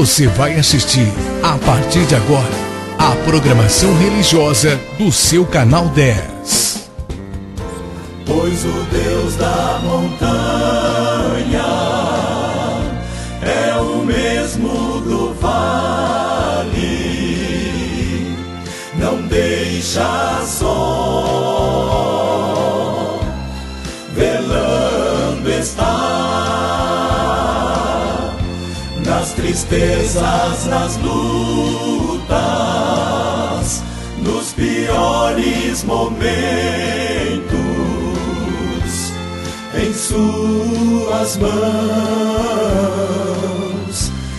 Você vai assistir, a partir de agora, a programação religiosa do seu canal 10. Pois o Deus da montanha é o mesmo do vale, não deixa só, velando está, nas tristezas, nas lutas, nos piores momentos, em suas mãos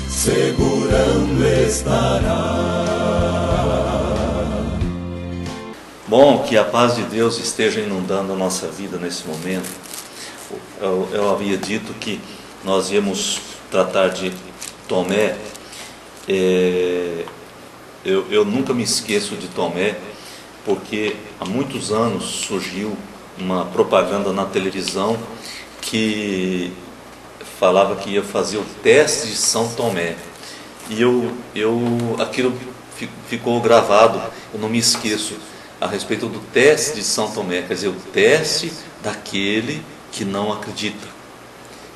segurando estará. Bom, que a paz de Deus esteja inundando a nossa vida nesse momento. Eu havia dito que nós íamos tratar de Tomé. Eu nunca me esqueço de Tomé, porque há muitos anos surgiu uma propaganda na televisão que falava que ia fazer o teste de São Tomé. E aquilo ficou gravado, eu não me esqueço, a respeito do teste de São Tomé, quer dizer, o teste daquele que não acredita.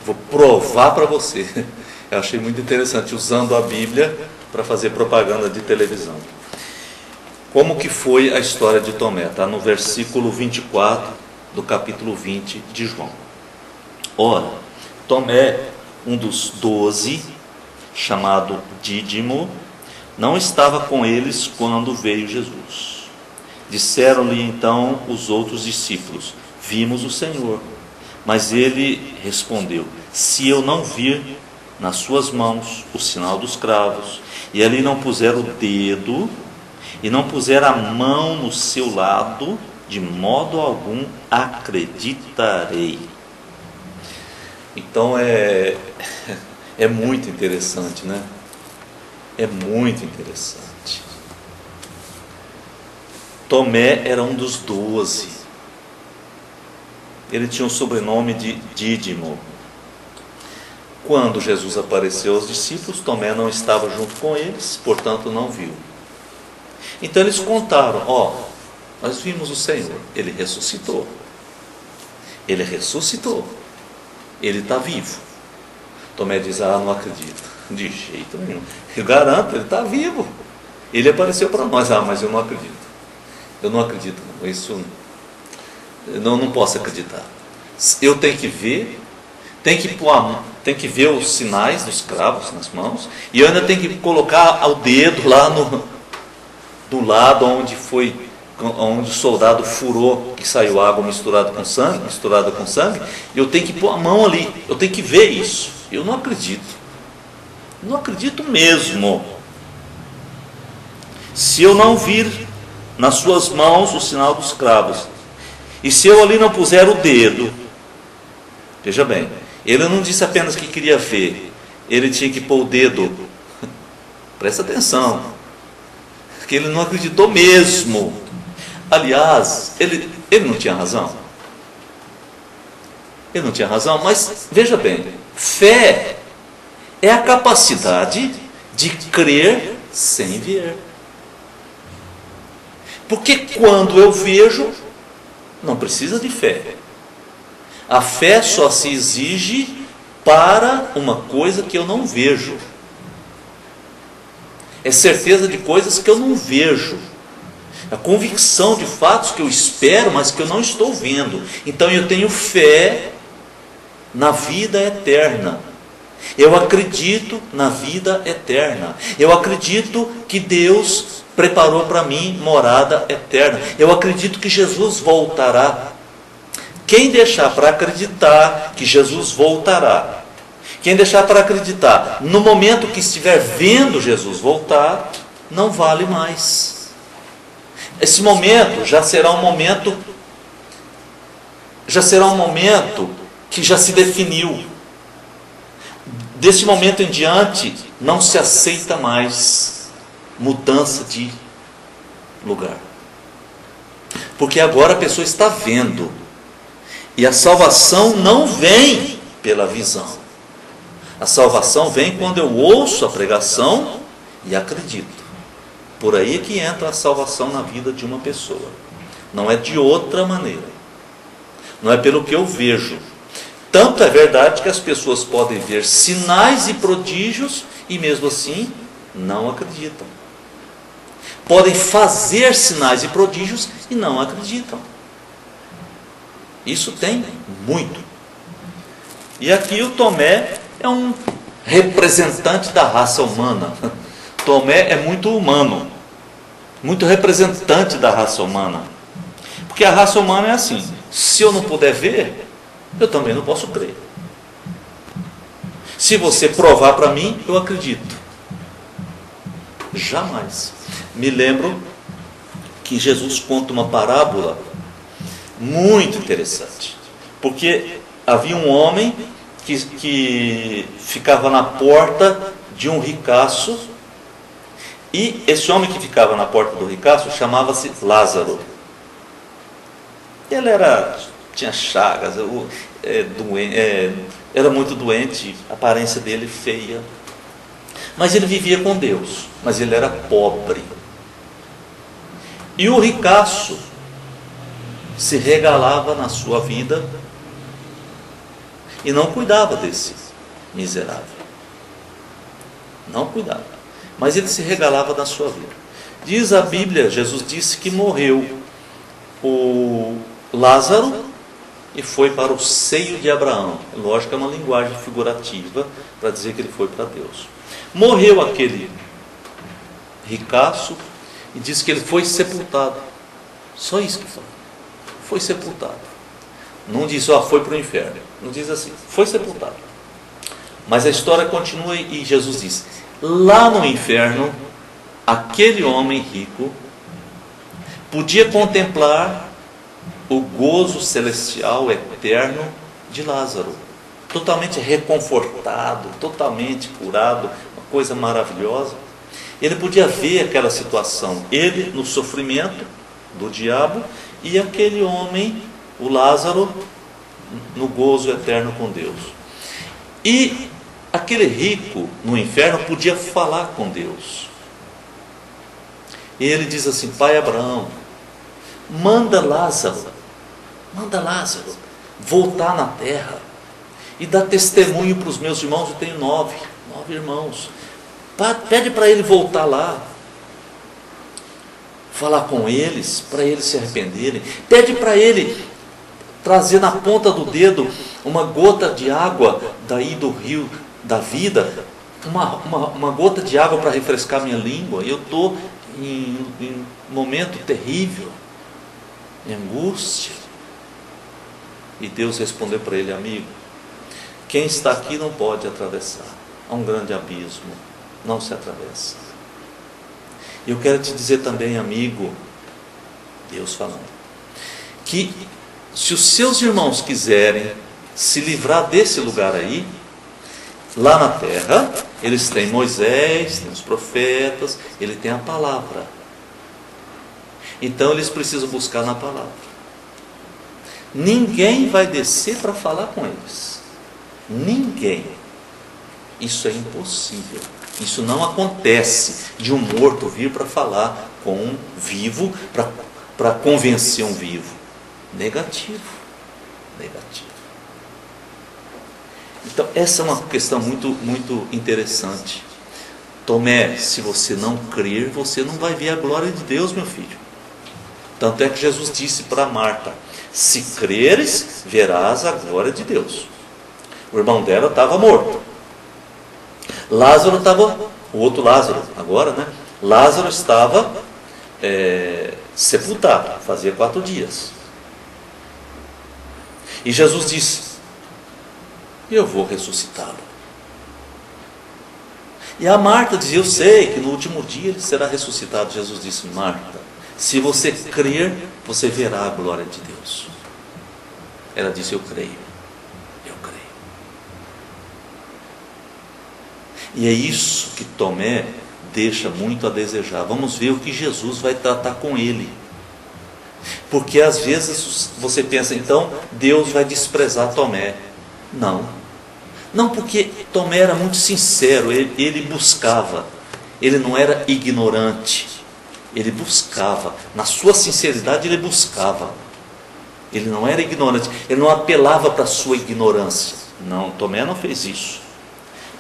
Vou provar para você. Eu achei muito interessante, usando a Bíblia para fazer propaganda de televisão. Como que foi a história de Tomé? Está no versículo 24 do capítulo 20 de João. Ora, Tomé, um dos 12, chamado Dídimo, não estava com eles quando veio Jesus. Disseram-lhe então os outros discípulos: vimos o Senhor. Mas ele respondeu: se eu não vir nas suas mãos o sinal dos cravos, e ali não puser o dedo, e não puser a mão no seu lado, de modo algum acreditarei. Então é muito interessante, né? É muito interessante. Tomé era um dos 12. Ele tinha o sobrenome de Dídimo. Quando Jesus apareceu aos discípulos, Tomé não estava junto com eles, portanto não viu. Então eles contaram: nós vimos o Senhor, Ele ressuscitou. Ele ressuscitou. Ele está vivo. Tomé diz: não acredito. De jeito nenhum. Eu garanto, Ele está vivo. Ele apareceu para nós. Mas eu não acredito. Eu não acredito. Isso não posso acreditar. Eu tenho que ver, tenho que ver os sinais dos cravos nas mãos, e eu ainda tenho que colocar o dedo lá do lado onde o soldado furou, que saiu água misturada com sangue, eu tenho que pôr a mão ali, eu tenho que ver isso. Eu não acredito. Não acredito mesmo. Se eu não vir nas suas mãos o sinal dos cravos, e se eu ali não puser o dedo, veja bem, ele não disse apenas que queria ver, ele tinha que pôr o dedo. Presta atenção, porque ele não acreditou mesmo. Aliás, ele não tinha razão. Ele não tinha razão, mas veja bem, fé é a capacidade de crer sem ver. Porque quando eu vejo, não precisa de fé. A fé só se exige para uma coisa que eu não vejo. É certeza de coisas que eu não vejo. A convicção de fatos que eu espero, mas que eu não estou vendo. Então eu tenho fé na vida eterna. Eu acredito na vida eterna. Eu acredito que Deus preparou para mim morada eterna. Eu acredito que Jesus voltará. Quem deixar para acreditar que Jesus voltará, quem deixar para acreditar no momento que estiver vendo Jesus voltar, não vale mais. Esse momento já será um momento que já se definiu. Desse momento em diante, não se aceita mais mudança de lugar. Porque agora a pessoa está vendo. E a salvação não vem pela visão. A salvação vem quando eu ouço a pregação e acredito. Por aí é que entra a salvação na vida de uma pessoa. Não é de outra maneira. Não é pelo que eu vejo. Tanto é verdade que as pessoas podem ver sinais e prodígios e mesmo assim não acreditam. Podem fazer sinais e prodígios e não acreditam. Isso tem muito. E aqui o Tomé é um representante da raça humana. Tomé é muito humano, muito representante da raça humana. Porque a raça humana é assim: se eu não puder ver, eu também não posso crer. Se você provar para mim, eu acredito. Jamais. Me lembro que Jesus conta uma parábola muito interessante. Porque havia um homem que ficava na porta de um ricaço, e esse homem que ficava na porta do ricaço chamava-se Lázaro. Ele tinha chagas, era muito doente, a aparência dele feia. Mas ele vivia com Deus, mas ele era pobre. E o ricaço se regalava na sua vida e não cuidava desse miserável. Não cuidava. Mas ele se regalava na sua vida. Diz a Bíblia, Jesus disse que morreu o Lázaro e foi para o seio de Abraão. Lógico que é uma linguagem figurativa para dizer que ele foi para Deus. Morreu aquele ricaço e diz que ele foi sepultado. Só isso que fala. Foi sepultado. Não diz, foi para o inferno. Não diz assim, foi sepultado. Mas a história continua e Jesus diz: lá no inferno, aquele homem rico podia contemplar o gozo celestial eterno de Lázaro, totalmente reconfortado, totalmente curado, uma coisa maravilhosa. Ele podia ver aquela situação, ele no sofrimento do diabo e aquele homem, o Lázaro, no gozo eterno com Deus. E aquele rico no inferno podia falar com Deus. E ele diz assim: Pai Abraão, manda Lázaro voltar na terra e dar testemunho para os meus irmãos. Eu tenho nove irmãos. Pede para ele voltar lá, falar com eles, para eles se arrependerem. Pede para ele trazer na ponta do dedo uma gota de água daí do rio da vida, uma gota de água para refrescar minha língua. Eu estou em um momento terrível, em angústia. E Deus respondeu para ele: amigo, quem está aqui não pode atravessar, há um grande abismo, não se atravessa. Eu quero te dizer também, amigo, Deus falando, que se os seus irmãos quiserem se livrar desse lugar aí, lá na terra, eles têm Moisés, têm os profetas, ele tem a palavra. Então eles precisam buscar na palavra. Ninguém vai descer para falar com eles. Ninguém. Isso é impossível. Isso não acontece de um morto vir para falar com um vivo, para convencer um vivo. Negativo. Então essa é uma questão muito, muito interessante. Tomé, se você não crer, você não vai ver a glória de Deus, meu filho. Tanto é que Jesus disse para Marta: se creres, verás a glória de Deus. O irmão dela estava morto. Lázaro estava, o outro Lázaro agora, né? Lázaro estava sepultado, fazia 4 dias. E Jesus disse: eu vou ressuscitá-lo. E a Marta dizia: eu sei que no último dia ele será ressuscitado. Jesus disse: Marta, se você crer, você verá a glória de Deus. Ela disse: eu creio. E é isso que Tomé deixa muito a desejar. Vamos ver o que Jesus vai tratar com ele. Porque às vezes você pensa, então Deus vai desprezar Tomé. Não, porque Tomé era muito sincero, ele buscava, ele não era ignorante, ele buscava, na sua sinceridade ele buscava, ele não era ignorante, ele não apelava para a sua ignorância. Não, Tomé não fez isso.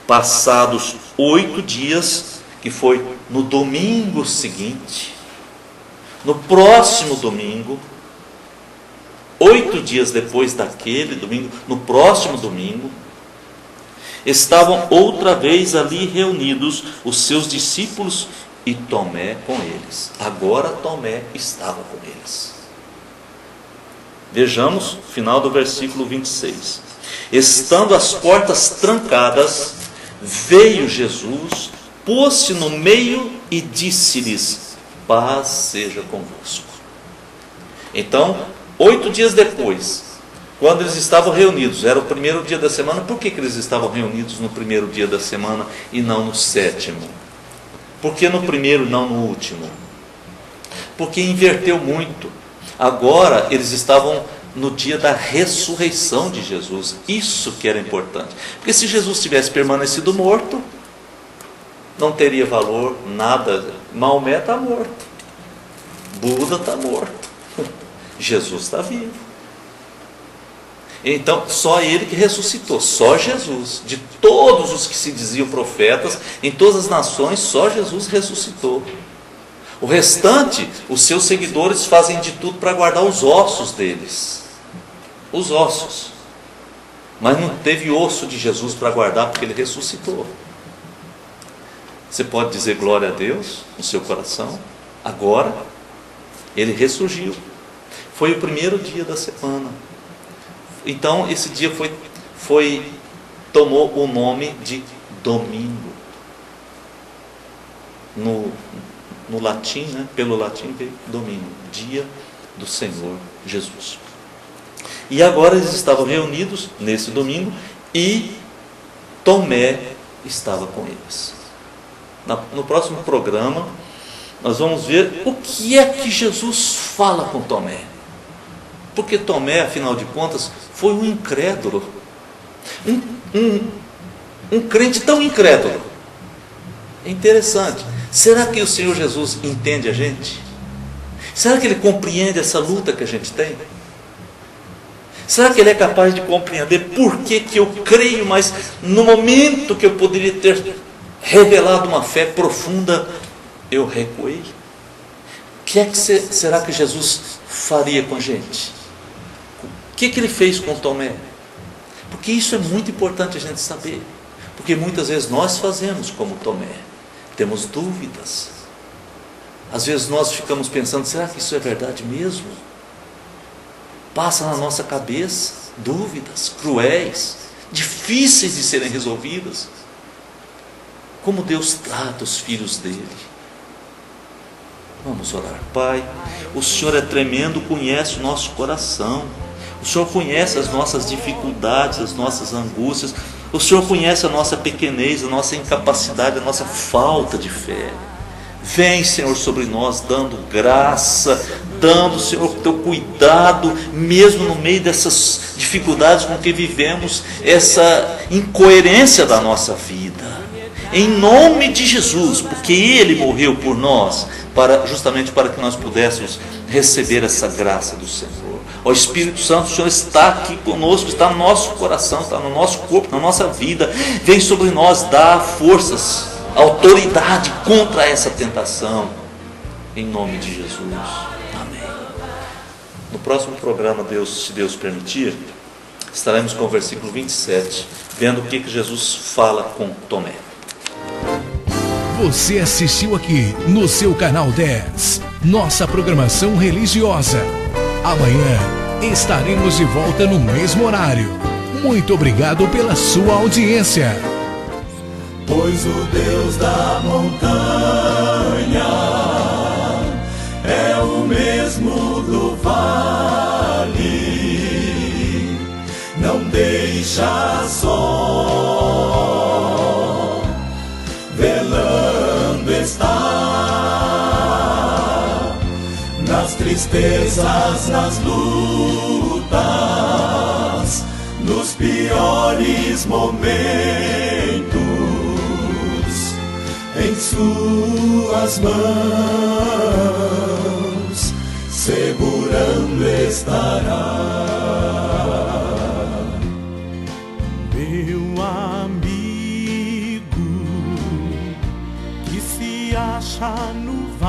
Passados 8 dias, que foi no domingo seguinte, no próximo domingo, 8 dias depois daquele domingo, no próximo domingo, estavam outra vez ali reunidos os seus discípulos e Tomé com eles. Agora Tomé estava com eles. Vejamos, final do versículo 26. Estando as portas trancadas, veio Jesus, pôs-se no meio e disse-lhes: paz seja convosco. Então, 8 dias depois, quando eles estavam reunidos, era o primeiro dia da semana. Por que eles estavam reunidos no primeiro dia da semana e não no 7º? Por que no primeiro e não no último? Porque inverteu muito. Agora eles estavam no dia da ressurreição de Jesus. Isso que era importante. Porque se Jesus tivesse permanecido morto, não teria valor nada. Maomé está morto, Buda está morto, Jesus está vivo. Então, só ele que ressuscitou, só Jesus. De todos os que se diziam profetas, em todas as nações, só Jesus ressuscitou. O restante, os seus seguidores fazem de tudo para guardar os ossos deles. Os ossos. Mas não teve osso de Jesus para guardar, porque ele ressuscitou. Você pode dizer glória a Deus no seu coração. Agora, ele ressurgiu. Foi o primeiro dia da semana. Então, esse dia tomou o nome de domingo. No latim, né? Pelo latim veio domingo, dia do Senhor Jesus. E agora eles estavam reunidos nesse domingo e Tomé estava com eles. No próximo programa, nós vamos ver o que é que Jesus fala com Tomé. Porque Tomé, afinal de contas, foi um incrédulo. Um crente tão incrédulo. É interessante. Será que o Senhor Jesus entende a gente? Será que Ele compreende essa luta que a gente tem? Será que Ele é capaz de compreender por que eu creio, mas no momento que eu poderia ter revelado uma fé profunda, eu recuei? O que é que será que Jesus faria com a gente? O que Ele fez com Tomé? Porque isso é muito importante a gente saber. Porque muitas vezes nós fazemos como Tomé. Temos dúvidas. Às vezes nós ficamos pensando, será que isso é verdade mesmo? Passa na nossa cabeça dúvidas cruéis, difíceis de serem resolvidas. Como Deus trata os filhos dele. Vamos orar. Pai, o Senhor é tremendo, conhece o nosso coração. O Senhor conhece as nossas dificuldades, as nossas angústias. O Senhor conhece a nossa pequenez, a nossa incapacidade, a nossa falta de fé. Vem, Senhor, sobre nós, dando graça, dando, Senhor, o teu cuidado, mesmo no meio dessas dificuldades com que vivemos, essa incoerência da nossa vida. Em nome de Jesus, porque Ele morreu por nós, justamente para que nós pudéssemos receber essa graça do Senhor. Ó Espírito Santo, o Senhor está aqui conosco, está no nosso coração, está no nosso corpo, na nossa vida. Vem sobre nós, dá forças, autoridade contra essa tentação, em nome de Jesus. Amém. No próximo programa, se Deus permitir, estaremos com o versículo 27, vendo o que Jesus fala com Tomé. Você assistiu aqui no seu canal 10, nossa programação religiosa. Amanhã estaremos de volta no mesmo horário. Muito obrigado pela sua audiência. Pois o Deus da montanha é o mesmo do vale, não deixa só, velando está, nas tristezas, nas lutas, nos piores momentos. tuas mãos segurando estará. Meu amigo que se acha no